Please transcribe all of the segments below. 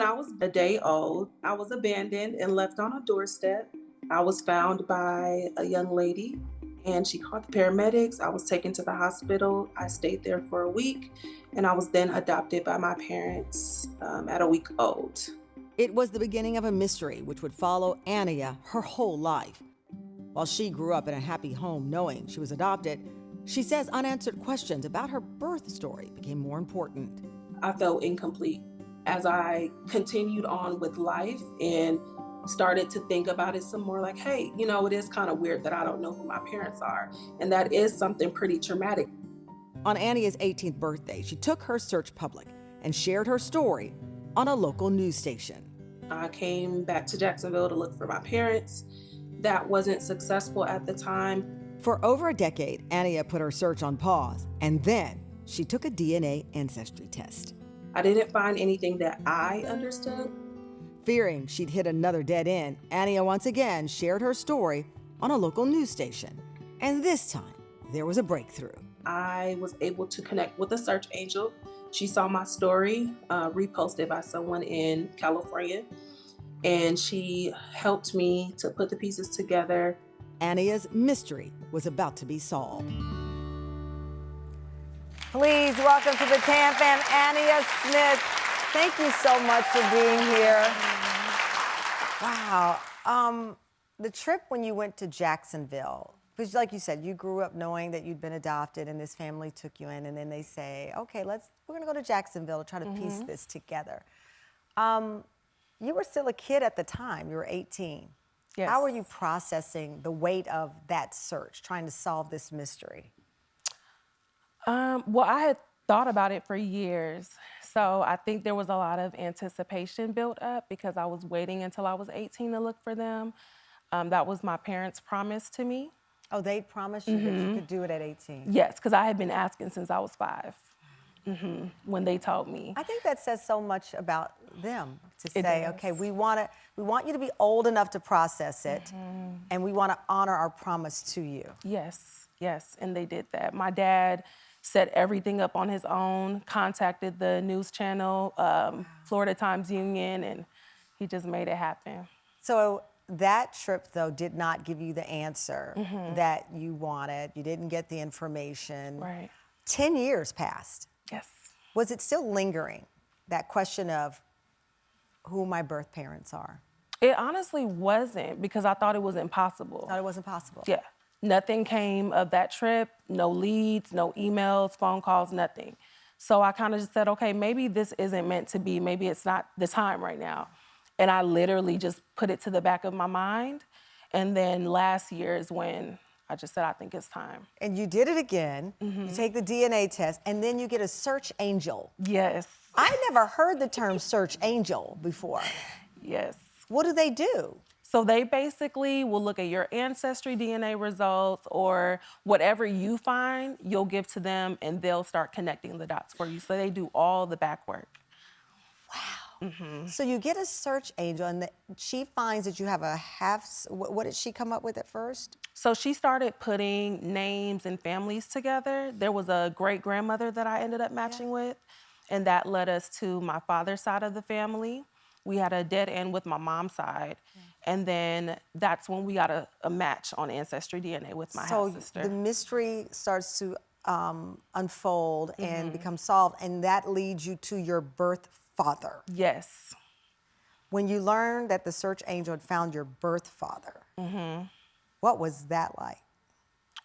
I was a day old, I was abandoned and left on a doorstep. I was found by a young lady and she called the paramedics. I was taken to the hospital. I stayed there for a week and I was then adopted by my parents at a week old. It was the beginning of a mystery which would follow Aniya her whole life. While she grew up in a happy home knowing she was adopted, she says unanswered questions about her birth story became more important. I felt incomplete as I continued on with life and started to think about it some more like, hey, it is kind of weird that I don't know who my parents are. And that is something pretty traumatic. On Aniya's 18th birthday, she took her search public and shared her story on a local news station. I came back to Jacksonville to look for my parents. That wasn't successful at the time. For over a decade, Aniya put her search on pause, and then she took a DNA ancestry test. I didn't find anything that I understood. Fearing she'd hit another dead end, Aniya once again shared her story on a local news station. And this time, there was a breakthrough. I was able to connect with a search angel. She saw my story reposted by someone in California, and she helped me to put the pieces together. Aniya's mystery was about to be solved. Please welcome to the TAM fam, Aniya Smith. Thank you so much for being here. Wow. The trip when you went to Jacksonville, because like you said, you grew up knowing that you'd been adopted and this family took you in, and then they say, okay, we're gonna go to Jacksonville to try to piece this together. You were still a kid at the time, you were 18. Yes. How were you processing the weight of that search, trying to solve this mystery? Well, I had thought about it for years. So I think there was a lot of anticipation built up because I was waiting until I was 18 to look for them. That was my parents' promise to me. Oh, they promised you that you could do it at 18? Yes, because I had been asking since I was 5 when they told me. I think that says so much about them to It say, does. okay, we want you to be old enough to process it, and we want to honor our promise to you. Yes, and they did that. My dad set everything up on his own, contacted the news channel, Florida Times Union, and he just made it happen. So that trip, though, did not give you the answer that you wanted. You didn't get the information. Right. 10 years passed. Yes. Was it still lingering, that question of who my birth parents are? It honestly wasn't because I thought it was impossible. Thought it wasn't possible? Yeah. Nothing came of that trip, no leads, no emails, phone calls, nothing. So I kind of just said, okay, maybe this isn't meant to be. Maybe it's not the time right now. And I literally just put it to the back of my mind. And then last year is when I just said, I think it's time. And you did it again. You take the DNA test, and then you get a search angel. Yes. I never heard the term search angel before. Yes. What do they do? So they basically will look at your ancestry DNA results or whatever you find, you'll give to them and they'll start connecting the dots for you. So they do all the back work. Wow. So you get a search angel and she finds that you have a what did she come up with at first? So she started putting names and families together. There was a great-grandmother that I ended up matching with, and that led us to my father's side of the family. We had a dead end with my mom's side. And then that's when we got a match on Ancestry DNA with my half-sister. So the mystery starts to unfold and become solved, and that leads you to your birth father. Yes. When you learned that the search angel had found your birth father, what was that like?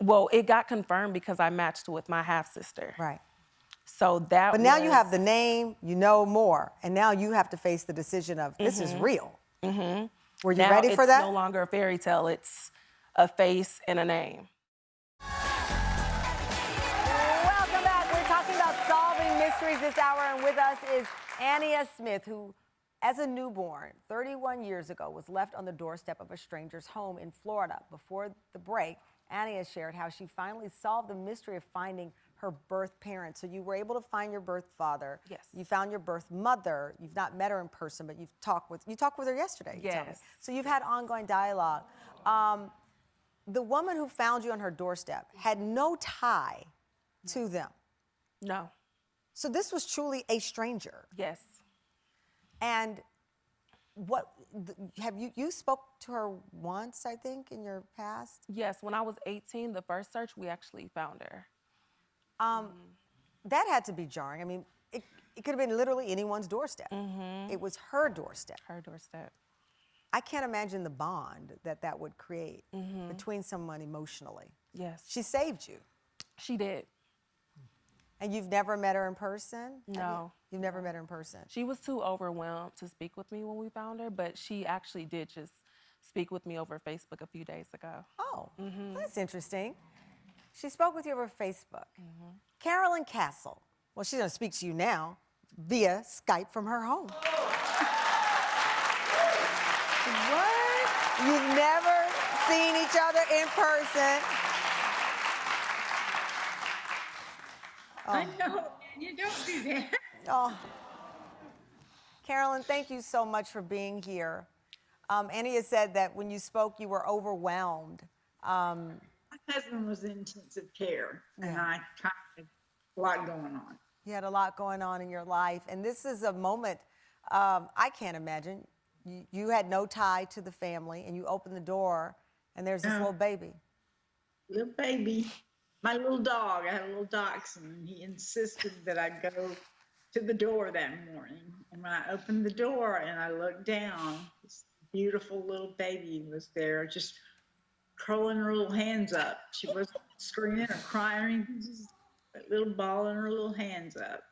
Well, it got confirmed because I matched with my half-sister. Right. So that But now you have the name, you know more, and now you have to face the decision of, this is real. Were you ready for that? It's no longer a fairy tale, it's a face and a name. Welcome back. We're talking about solving mysteries this hour, and with us is Aniya Smith, who, as a newborn, 31 years ago, was left on the doorstep of a stranger's home in Florida. Before the break, Aniya shared how she finally solved the mystery of finding her birth parents. So you were able to find your birth father. Yes. You found your birth mother. You've not met her in person, but you talked with her yesterday. You told me. Yes. So you've had ongoing dialogue. The woman who found you on her doorstep had no tie to them. No. So this was truly a stranger. Yes. And you spoke to her once, I think, in your past? Yes, when I was 18, the first search, we actually found her. That had to be jarring. I mean, it could have been literally anyone's doorstep. It was her doorstep. Her doorstep. I can't imagine the bond that would create between someone emotionally. Yes. She saved you. She did. And you've never met her in person? No. You've never met her in person? She was too overwhelmed to speak with me when we found her, but she actually did just speak with me over Facebook a few days ago. Oh, that's interesting. She spoke with you over Facebook. Carolyn Castle. Well, she's going to speak to you now via Skype from her home. What? You've never seen each other in person. I know, you don't do that. Oh. Carolyn, thank you so much for being here. Aniya said that when you spoke, you were overwhelmed. My husband was in intensive care, and I kind of a lot going on. You had a lot going on in your life, and this is a moment I can't imagine. You had no tie to the family, and you opened the door, and there's this little baby. Little baby, my little dog, I had a little dachshund, and he insisted that I go to the door that morning. And when I opened the door and I looked down, this beautiful little baby was there, just curling her little hands up. She wasn't screaming or crying or anything, just that little ball in her little hands up.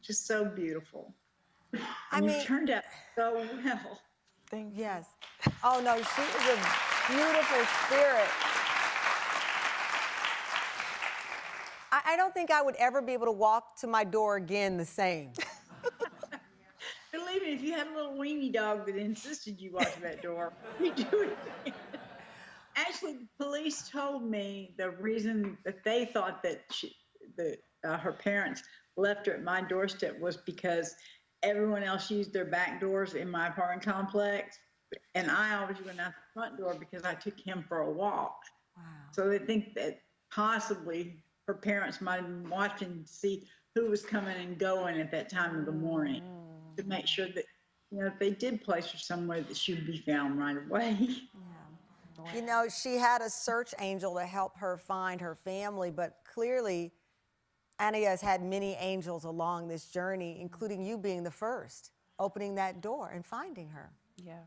Just so beautiful. I And mean, you turned out so well. Thank you. yes. Oh, no, she is a beautiful spirit. I don't think I would ever be able to walk to my door again the same. Believe me, if you had a little weenie dog that insisted you watch that door, you do it again. Actually, the police told me the reason that they thought that her parents left her at my doorstep was because everyone else used their back doors in my apartment complex, and I always went out the front door because I took him for a walk. Wow. So they think that possibly her parents might have been watching to see who was coming and going at that time of the morning to make sure that, you know, if they did place her somewhere, that she would be found right away. You know, she had a search angel to help her find her family, but clearly Aniya has had many angels along this journey, including you being the first, opening that door and finding her. Yeah.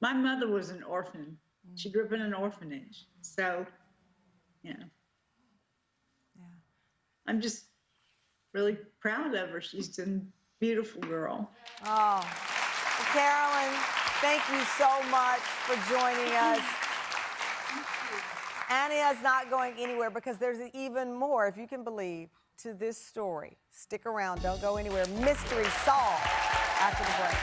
My mother was an orphan. She grew up in an orphanage. So, you know, I'm just really proud of her. She's a beautiful girl. Oh, Carolyn, thank you so much for joining us. Aniya's not going anywhere because there's even more, if you can believe, to this story. Stick around, don't go anywhere. Mystery solved after the break.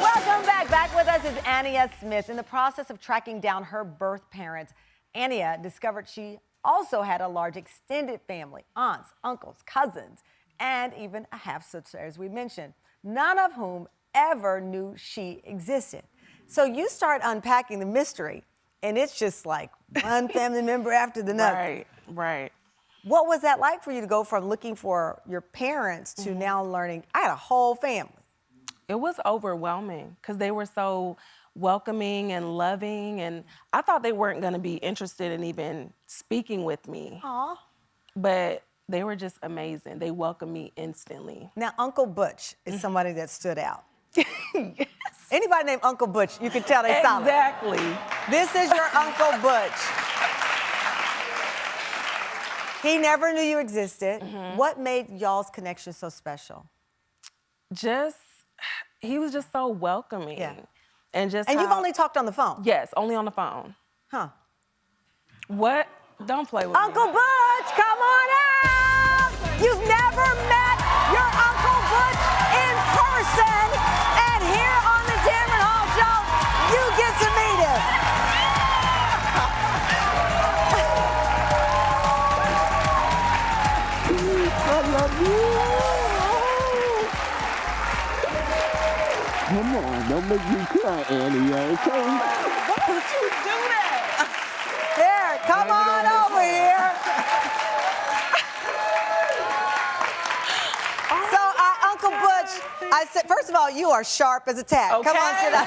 Welcome back. Back with us is Aniya Smith. In the process of tracking down her birth parents, Aniya discovered she also had a large extended family, aunts, uncles, cousins, and even a half-sister, as we mentioned, none of whom ever knew she existed. So you start unpacking the mystery, and it's just like one family member after the next. Right, right. What was that like for you to go from looking for your parents to now learning I had a whole family? It was overwhelming because they were so welcoming and loving, and I thought they weren't going to be interested in even speaking with me. Aw. But they were just amazing. They welcomed me instantly. Now, Uncle Butch is somebody that stood out. Yes. Anybody named Uncle Butch, you can tell they solid. Exactly. This is your Uncle Butch. He never knew you existed. What made y'all's connection so special? He was just so welcoming. Yeah. And you've only talked on the phone? Yes, only on the phone. Huh. What? Don't play with Uncle me. Butch, come on out! You've never met your Uncle Butch in person, and here on the Tamron Hall Show, you get to meet him. I love you. Come on, don't make me cry, Aniya, okay? Why would you do that? Here, come on over here. So, Uncle Butch, I said, first of all, you are sharp as a tack. Okay. Come on, sit down.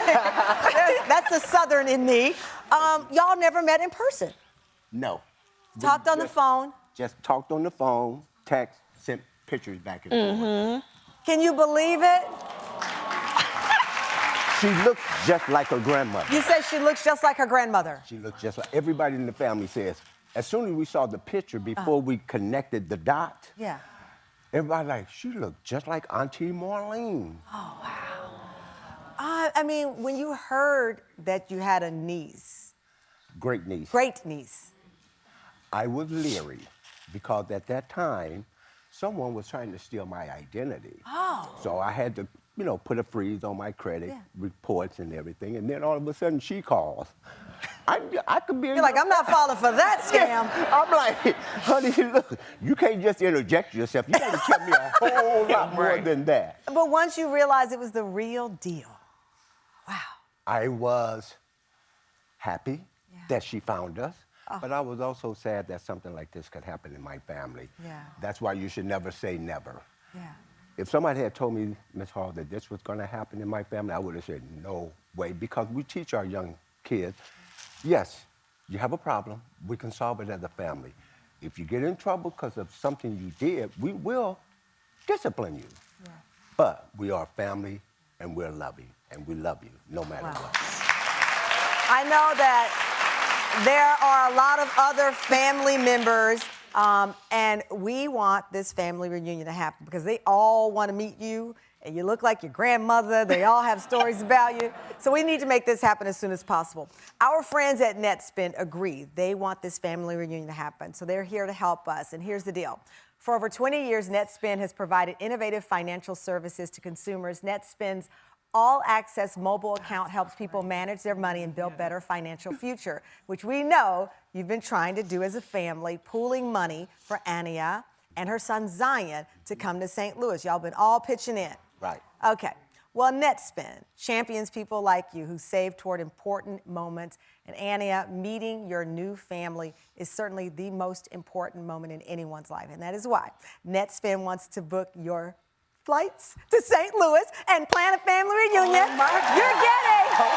That's the Southern in me. Y'all never met in person. No. Talked on the phone. Just talked on the phone, text, sent pictures back and forth. Can you believe it? She looked just like her grandmother. You said she looks just like her grandmother. She looked just like, everybody in the family says, as soon as we saw the picture, before we connected the dot, Yeah. everybody like, she looked just like Auntie Marlene. Oh, wow. I mean, when you heard that you had a niece, Great niece. great niece, I was leery because at that time, someone was trying to steal my identity. Oh. So I had to, put a freeze on my credit Yeah. reports and everything. And then all of a sudden she calls. I could be. you're like, I'm not falling for that scam. I'm like, honey, look, you can't just interject yourself. You got to tell me a whole lot more than that. But once you realized it was the real deal, wow. I was happy that she found us, but I was also sad that something like this could happen in my family. Yeah. That's why you should never say never. Yeah. If somebody had told me, Ms. Hall, that this was going to happen in my family, I would have said no way, because we teach our young kids, yes, you have a problem, we can solve it as a family. If you get in trouble because of something you did, we will discipline you. Yeah. But we are family, and we're loving, and we love you no matter what. I know that there are a lot of other family members, and we want this family reunion to happen because they all want to meet you, and you look like your grandmother. They all have stories about you. So we need to make this happen as soon as possible. Our friends at Netspend agree. They want this family reunion to happen, so they're here to help us. And here's the deal. For over 20 years, Netspend has provided innovative financial services to consumers. Netspend's all-access mobile account helps people manage their money and build better financial future, which we know you've been trying to do as a family, pooling money for Aniya and her son Zion to come to St. Louis. Y'all been all pitching in. Right. Okay. Well, Netspend champions people like you who save toward important moments. And Aniya, meeting your new family is certainly the most important moment in anyone's life. And that is why Netspend wants to book your flights to St. Louis and plan a family reunion. Oh, you're getting $5,000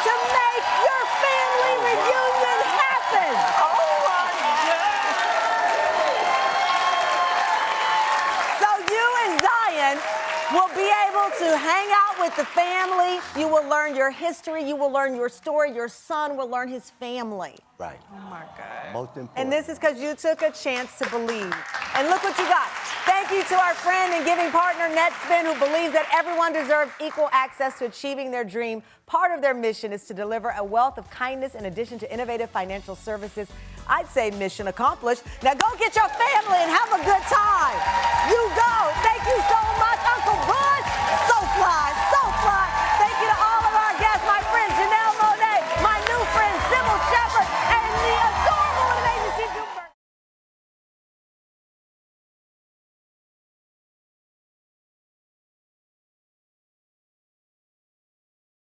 to make your family reunion happen. Oh my God. So you and Zion will be able to hang out with the family. You will learn your history. You will learn your story. Your son will learn his family. Right. Oh my God. Most important. And this is because you took a chance to believe. And look what you got. Thank you to our friend and giving partner, Netspend, who believes that everyone deserves equal access to achieving their dream. Part of their mission is to deliver a wealth of kindness in addition to innovative financial services. I'd say mission accomplished. Now go get your family and have a good time. You go. Thank